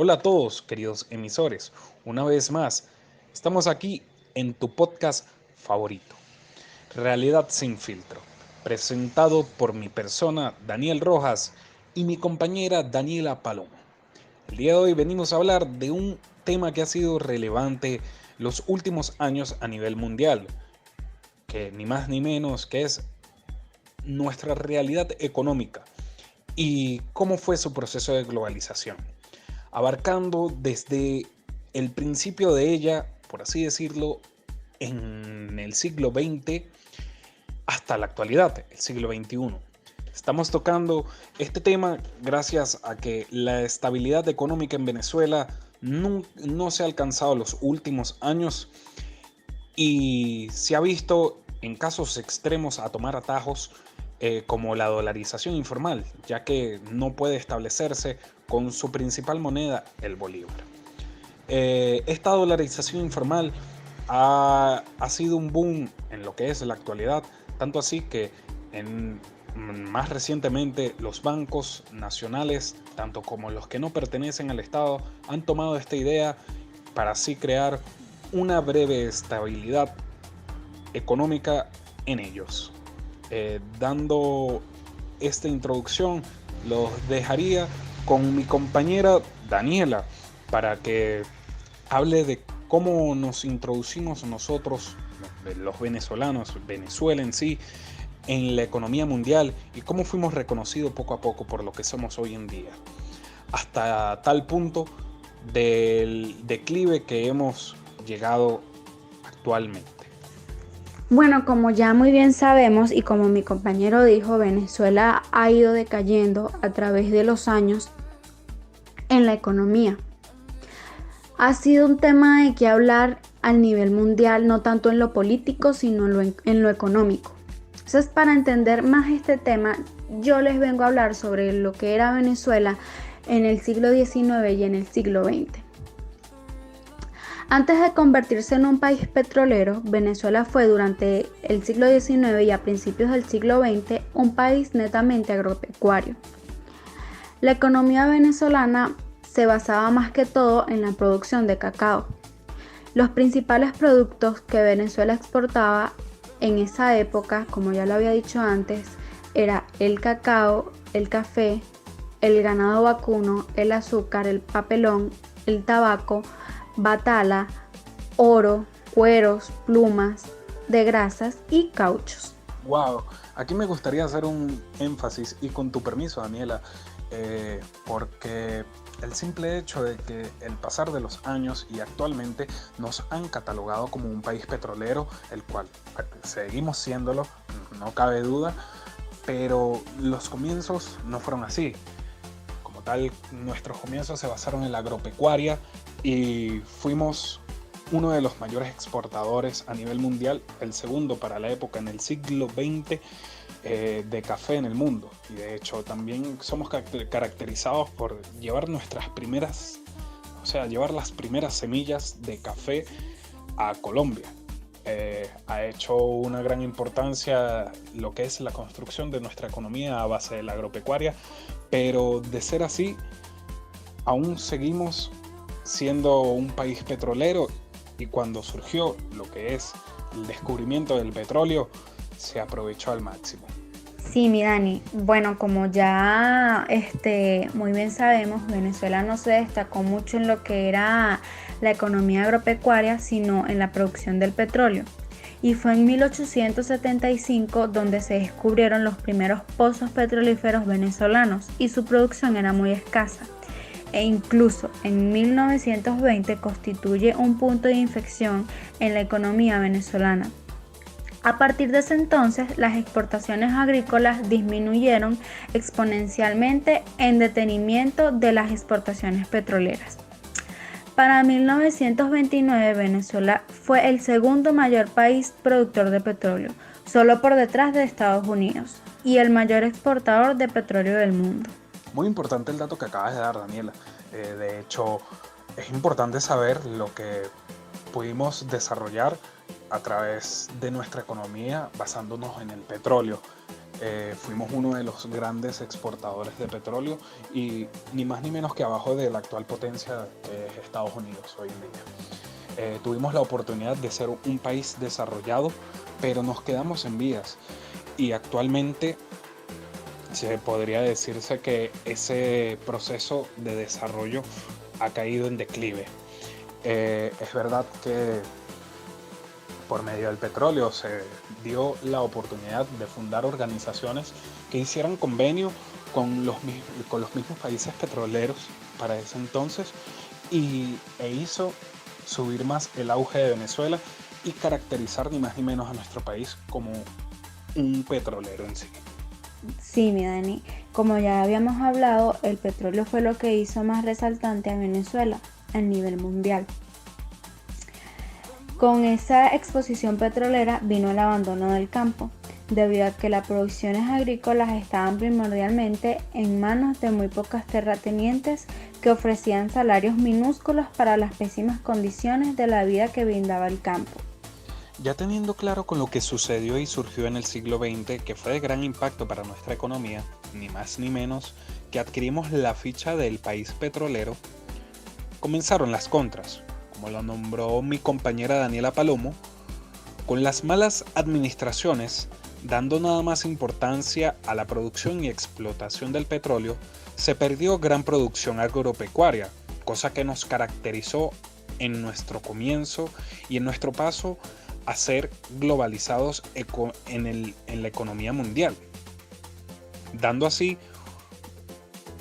Hola a todos, queridos emisores. Una vez más, estamos aquí en tu podcast favorito, Realidad sin filtro, presentado por mi persona, Daniel Rojas, y mi compañera Daniela Palomo. El día de hoy venimos a hablar de un tema que ha sido relevante los últimos años a nivel mundial, que ni más ni menos que es nuestra realidad económica y cómo fue su proceso de globalización, abarcando desde el principio de ella, por así decirlo, en el siglo XX hasta la actualidad, el siglo XXI. Estamos tocando este tema gracias a que la estabilidad económica en Venezuela no se ha alcanzado en los últimos años y se ha visto en casos extremos a tomar atajos como la dolarización informal, ya que no puede establecerse con su principal moneda, el bolívar. Esta dolarización informal ha sido un boom en lo que es la actualidad, tanto así que más recientemente los bancos nacionales, tanto como los que no pertenecen al Estado, han tomado esta idea para así crear una breve estabilidad económica en ellos. Dando esta introducción, los dejaría con mi compañera Daniela para que hable de cómo nos introducimos nosotros, los venezolanos, Venezuela en sí, en la economía mundial y cómo fuimos reconocidos poco a poco por lo que somos hoy en día, hasta tal punto del declive que hemos llegado actualmente. Bueno, como ya muy bien sabemos y como mi compañero dijo, Venezuela ha ido decayendo a través de los años en la economía. Ha sido un tema de que hablar a nivel mundial, no tanto en lo político, sino en lo económico. Entonces, para entender más este tema, yo les vengo a hablar sobre lo que era Venezuela en el siglo XIX y en el siglo XX. Antes de convertirse en un país petrolero, Venezuela fue durante el siglo XIX y a principios del siglo XX un país netamente agropecuario. La economía venezolana se basaba más que todo en la producción de cacao. Los principales productos que Venezuela exportaba en esa época, como ya lo había dicho antes, era el cacao, el café, el ganado vacuno, el azúcar, el papelón, el tabaco, batala, oro, cueros, plumas de grasas y cauchos. Wow, aquí me gustaría hacer un énfasis y con tu permiso, Daniela, porque el simple hecho de que el pasar de los años y actualmente nos han catalogado como un país petrolero, el cual seguimos siéndolo, no cabe duda, pero los comienzos no fueron así. Como tal, nuestros comienzos se basaron en la agropecuaria y fuimos uno de los mayores exportadores a nivel mundial, el segundo para la época en el siglo XX de café en el mundo. Y de hecho también somos caracterizados por llevar llevar las primeras semillas de café a Colombia. Ha hecho una gran importancia lo que es la construcción de nuestra economía a base de la agropecuaria, pero de ser así, aún seguimos siendo un país petrolero y cuando surgió lo que es el descubrimiento del petróleo, se aprovechó al máximo. Sí, mi Dani. Bueno, como ya muy bien sabemos, Venezuela no se destacó mucho en lo que era la economía agropecuaria, sino en la producción del petróleo. Y fue en 1875 donde se descubrieron los primeros pozos petrolíferos venezolanos y su producción era muy escasa. E incluso en 1920 constituye un punto de inflexión en la economía venezolana. A partir de ese entonces, las exportaciones agrícolas disminuyeron exponencialmente en detrimento de las exportaciones petroleras. Para 1929, Venezuela fue el segundo mayor país productor de petróleo, solo por detrás de Estados Unidos, y el mayor exportador de petróleo del mundo. Muy importante el dato que acabas de dar, Daniela. De hecho, es importante saber lo que pudimos desarrollar a través de nuestra economía basándonos en el petróleo. Fuimos uno de los grandes exportadores de petróleo y ni más ni menos que abajo de la actual potencia que es Estados Unidos hoy en día. Tuvimos la oportunidad de ser un país desarrollado, pero nos quedamos en vías y actualmente se podría decirse que ese proceso de desarrollo ha caído en declive. Es verdad que por medio del petróleo se dio la oportunidad de fundar organizaciones que hicieran convenio con los mismos países petroleros para ese entonces e hizo subir más el auge de Venezuela y caracterizar ni más ni menos a nuestro país como un petrolero en sí. Sí, mi Dani, como ya habíamos hablado, el petróleo fue lo que hizo más resaltante a Venezuela a nivel mundial. Con esa exposición petrolera vino el abandono del campo, debido a que las producciones agrícolas estaban primordialmente en manos de muy pocas terratenientes que ofrecían salarios minúsculos para las pésimas condiciones de la vida que brindaba el campo. Ya teniendo claro con lo que sucedió y surgió en el siglo XX, que fue de gran impacto para nuestra economía, ni más ni menos que adquirimos la ficha del país petrolero, comenzaron las contras, como lo nombró mi compañera Daniela Palomo, con las malas administraciones, dando nada más importancia a la producción y explotación del petróleo, se perdió gran producción agropecuaria, cosa que nos caracterizó en nuestro comienzo y en nuestro paso a ser globalizados en la economía mundial, dando así,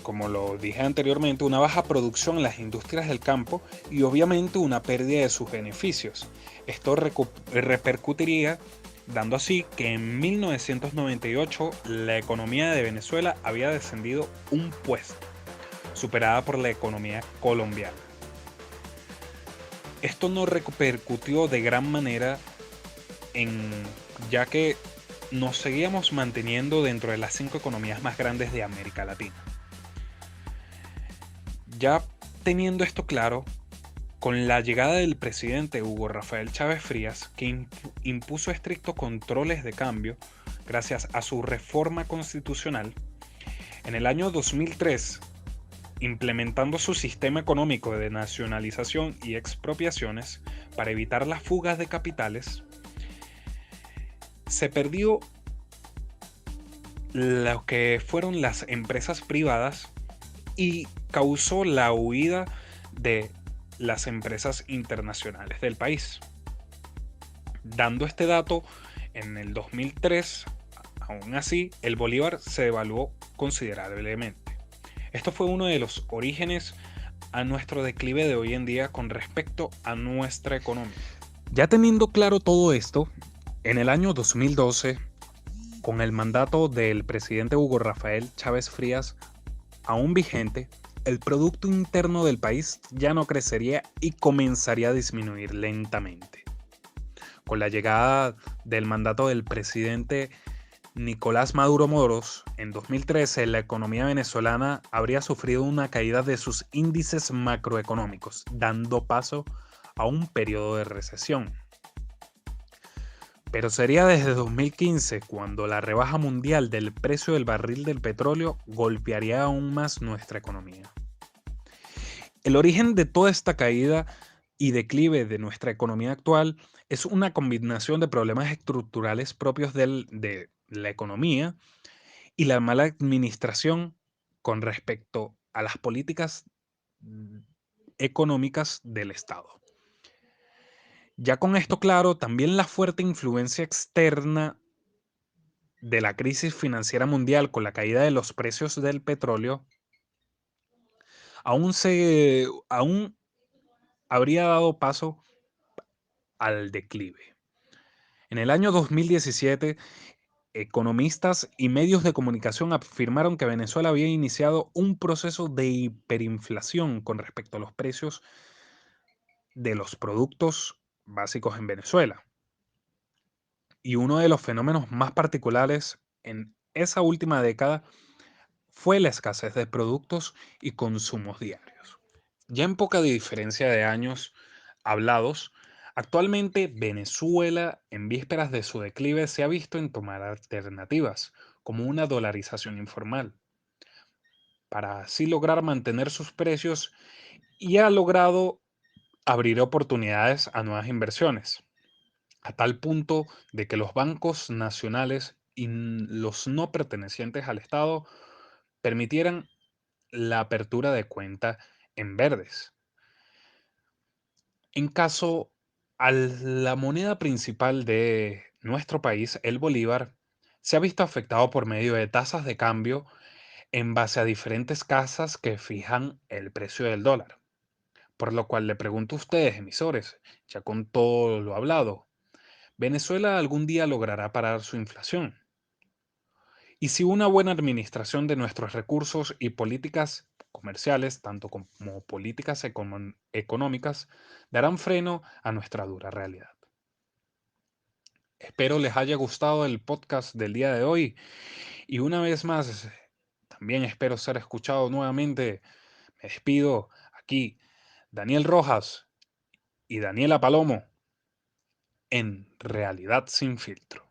como lo dije anteriormente, una baja producción en las industrias del campo y obviamente una pérdida de sus beneficios. Esto repercutiría, dando así que en 1998 la economía de Venezuela había descendido un puesto, superada por la economía colombiana. Esto no repercutió de gran manera ya que nos seguíamos manteniendo dentro de las 5 economías más grandes de América Latina. Ya teniendo esto claro, con la llegada del presidente Hugo Rafael Chávez Frías, que impuso estrictos controles de cambio gracias a su reforma constitucional, en el año 2003, implementando su sistema económico de nacionalización y expropiaciones para evitar las fugas de capitales, se perdió lo que fueron las empresas privadas y causó la huida de las empresas internacionales del país. Dando este dato, en el 2003, aún así, el bolívar se devaluó considerablemente. Esto fue uno de los orígenes a nuestro declive de hoy en día con respecto a nuestra economía. Ya teniendo claro todo esto, en el año 2012, con el mandato del presidente Hugo Rafael Chávez Frías aún vigente, el Producto Interno del país ya no crecería y comenzaría a disminuir lentamente. Con la llegada del mandato del presidente Nicolás Maduro Moros, en 2013 la economía venezolana habría sufrido una caída de sus índices macroeconómicos, dando paso a un periodo de recesión. Pero sería desde 2015 cuando la rebaja mundial del precio del barril del petróleo golpearía aún más nuestra economía. El origen de toda esta caída y declive de nuestra economía actual es una combinación de problemas estructurales propios de la economía y la mala administración con respecto a las políticas económicas del Estado. Ya con esto claro, también la fuerte influencia externa de la crisis financiera mundial con la caída de los precios del petróleo aún habría dado paso al declive. En el año 2017, economistas y medios de comunicación afirmaron que Venezuela había iniciado un proceso de hiperinflación con respecto a los precios de los productos básicos en Venezuela. Y uno de los fenómenos más particulares en esa última década fue la escasez de productos y consumos diarios. Ya en poca diferencia de años hablados, actualmente Venezuela, en vísperas de su declive, se ha visto en tomar alternativas, como una dolarización informal, para así lograr mantener sus precios y ha logrado abrir oportunidades a nuevas inversiones, a tal punto de que los bancos nacionales y los no pertenecientes al Estado permitieran la apertura de cuenta en verdes. En caso a la moneda principal de nuestro país, el bolívar, se ha visto afectado por medio de tasas de cambio en base a diferentes casas que fijan el precio del dólar. Por lo cual le pregunto a ustedes, emisores, ya con todo lo hablado, ¿Venezuela algún día logrará parar su inflación? Y si una buena administración de nuestros recursos y políticas comerciales, tanto como políticas económicas, darán freno a nuestra dura realidad. Espero les haya gustado el podcast del día de hoy y una vez más, también espero ser escuchado nuevamente. Me despido aquí, Daniel Rojas y Daniela Palomo, en Realidad sin filtro.